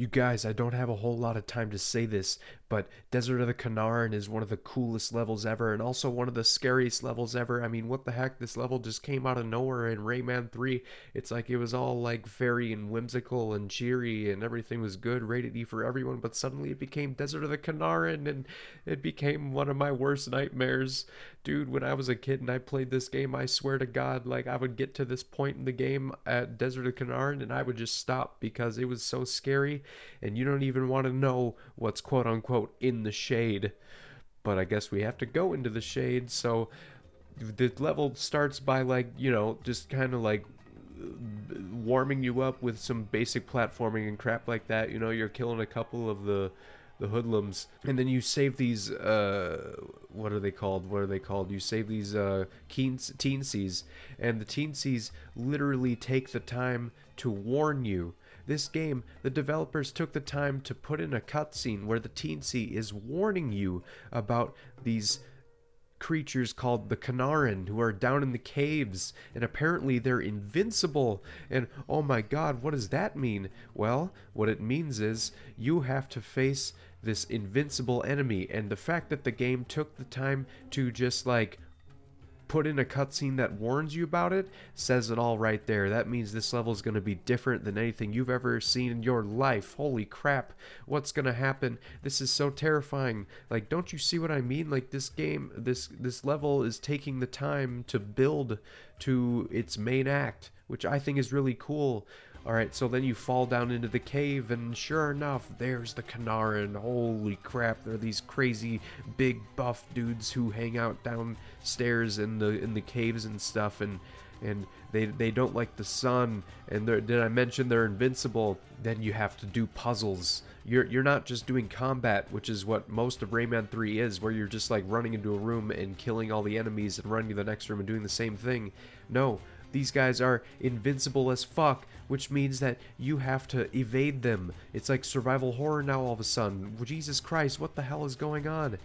You guys, I don't have a whole lot of time to say this, but Desert of the Knaaren is one of the coolest levels ever, and also one of the scariest levels ever. I mean, what the heck? This level just came out of nowhere in Rayman 3. It's like it was all like fairy and whimsical and cheery, and everything was good, rated E for everyone, but suddenly it became Desert of the Knaaren, and it became one of my worst nightmares. Dude, when I was a kid and I played this game, I swear to God, like I would get to this point in the game at Desert of Knaaren and I would just stop because it was so scary and you don't even want to know what's quote unquote in the shade. But I guess we have to go into the shade, so the level starts by like, just kind of like warming you up with some basic platforming and crap like that. You're killing a couple of the hoodlums, and then you save these what are they called, you save these teensies, and the teensies literally take the time to warn you. This game, the developers took the time to put in a cutscene where the teensy is warning you about these creatures called the Knaaren who are down in the caves, and apparently they're invincible. And oh my god, what does that mean? Well, what it means is you have to face this invincible enemy, and the fact that the game took the time to just like put in a cutscene that warns you about it says it all right there. That means this level is going to be different than anything you've ever seen in your life. Holy crap, what's going to happen? This is so terrifying. Like, don't you see what I mean? Like, this game, this level is taking the time to build to its main act, which I think is really cool. Alright, so then you fall down into the cave, and sure enough, there's the Knaaren. Holy crap, they're these crazy, big, buff dudes who hang out downstairs in the caves and stuff, and they don't like the sun, and did I mention they're invincible? Then you have to do puzzles. You're not just doing combat, which is what most of Rayman 3 is, where you're just like running into a room and killing all the enemies and running to the next room and doing the same thing. No, these guys are invincible as fuck, which means that you have to evade them. It's like survival horror now all of a sudden. Jesus Christ, what the hell is going on?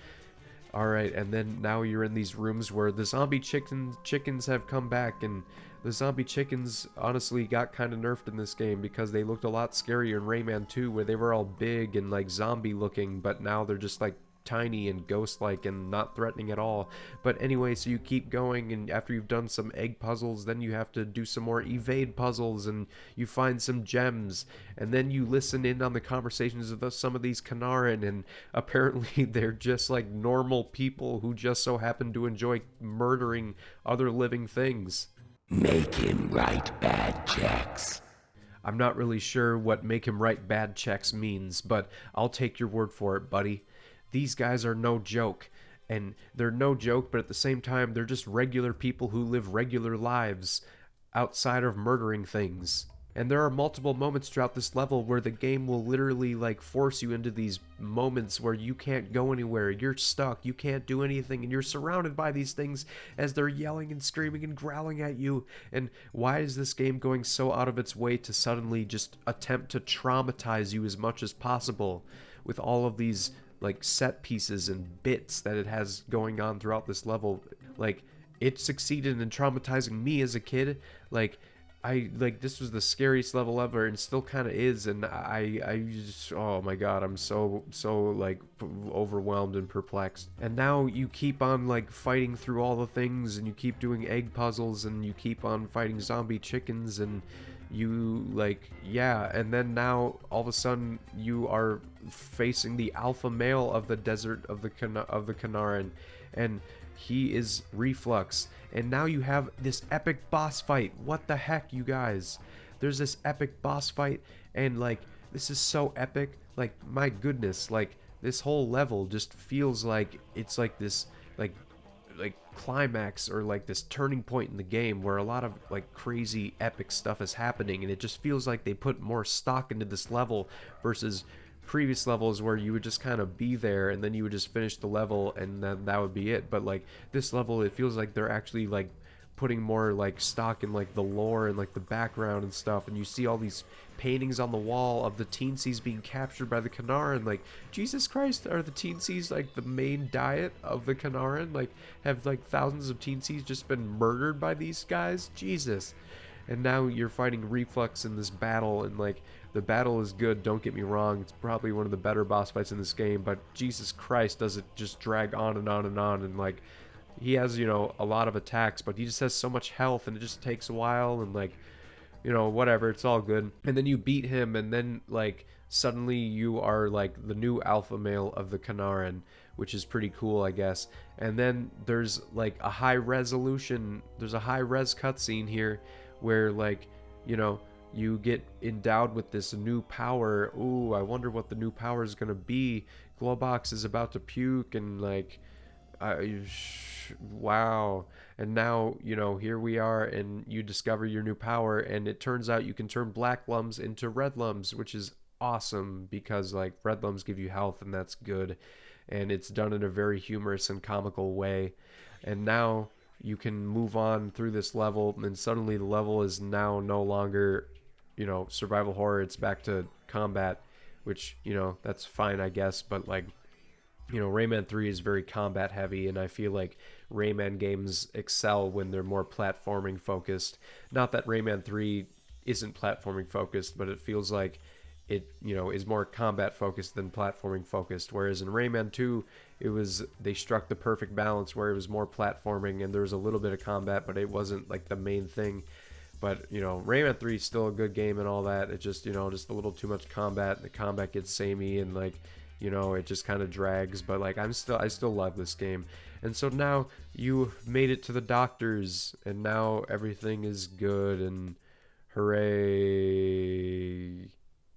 Alright, and then now you're in these rooms where the zombie chickens have come back, and the zombie chickens honestly got kind of nerfed in this game because they looked a lot scarier in Rayman 2, where they were all big and like zombie looking, but now they're just like tiny and ghost-like and not threatening at all. But anyway, so you keep going, and after you've done some egg puzzles, then you have to do some more evade puzzles, and you find some gems, and then you listen in on the conversations of some of these Knaaren, and apparently they're just like normal people who just so happen to enjoy murdering other living things. Make him write bad checks. I'm not really sure what make him write bad checks means, but I'll take your word for it, buddy. These guys are no joke, and they're no joke, but at the same time, they're just regular people who live regular lives outside of murdering things. And there are multiple moments throughout this level where the game will literally like force you into these moments where you can't go anywhere, you're stuck, you can't do anything, and you're surrounded by these things as they're yelling and screaming and growling at you. And why is this game going so out of its way to suddenly just attempt to traumatize you as much as possible with all of these like set pieces and bits that it has going on throughout this level? Like, it succeeded in traumatizing me as a kid. Like, this was the scariest level ever, and still kind of is, and I just, oh my god, I'm so like overwhelmed and perplexed. And now you keep on like fighting through all the things, and you keep doing egg puzzles, and you keep on fighting zombie chickens, and you like, yeah, and then now all of a sudden you are facing the alpha male of the desert of the Knaaren, and he is Reflux. And now you have this epic boss fight. What the heck, you guys? There's this epic boss fight, and like, this is so epic. Like, my goodness, like, this whole level just feels like it's like this like climax, or like this turning point in the game where a lot of like crazy epic stuff is happening, and it just feels like they put more stock into this level versus previous levels where you would just kind of be there and then you would just finish the level and then that would be it. But like this level, it feels like they're actually like putting more like stock in like the lore and like the background and stuff, and you see all these paintings on the wall of the teensies being captured by the Knaaren. Like, Jesus Christ, are the teensies like the main diet of the Knaaren? Like, have like thousands of teensies just been murdered by these guys? Jesus. and now you're fighting Reflux in this battle, and like the battle is good, don't get me wrong, it's probably one of the better boss fights in this game, but Jesus Christ, does it just drag on and on and on. And like he has, a lot of attacks, but he just has so much health and it just takes a while. And like, whatever, it's all good. And then you beat him, and then like suddenly you are like the new alpha male of the Knaaren, which is pretty cool, I guess. And then there's like a high res cutscene here where like, you get endowed with this new power. Ooh, I wonder what the new power is gonna be. Globox is about to puke, and like, wow. And now, here we are, and you discover your new power, and it turns out you can turn black lums into red lums, which is awesome because like red lums give you health, and that's good. And it's done in a very humorous and comical way. And now you can move on through this level, and suddenly the level is now no longer, survival horror. It's back to combat, which, that's fine, I guess. But like, Rayman 3 is very combat heavy, and I feel like Rayman games excel when they're more platforming focused. Not that Rayman 3 isn't platforming focused, but it feels like it, is more combat focused than platforming focused. Whereas in Rayman 2, they struck the perfect balance where it was more platforming and there was a little bit of combat, but it wasn't like the main thing. But Rayman 3 is still a good game and all that. It just just a little too much combat. The combat gets samey, and like it just kind of drags. But like I still love this game. And so now you made it to the doctors, and now everything is good, and hooray.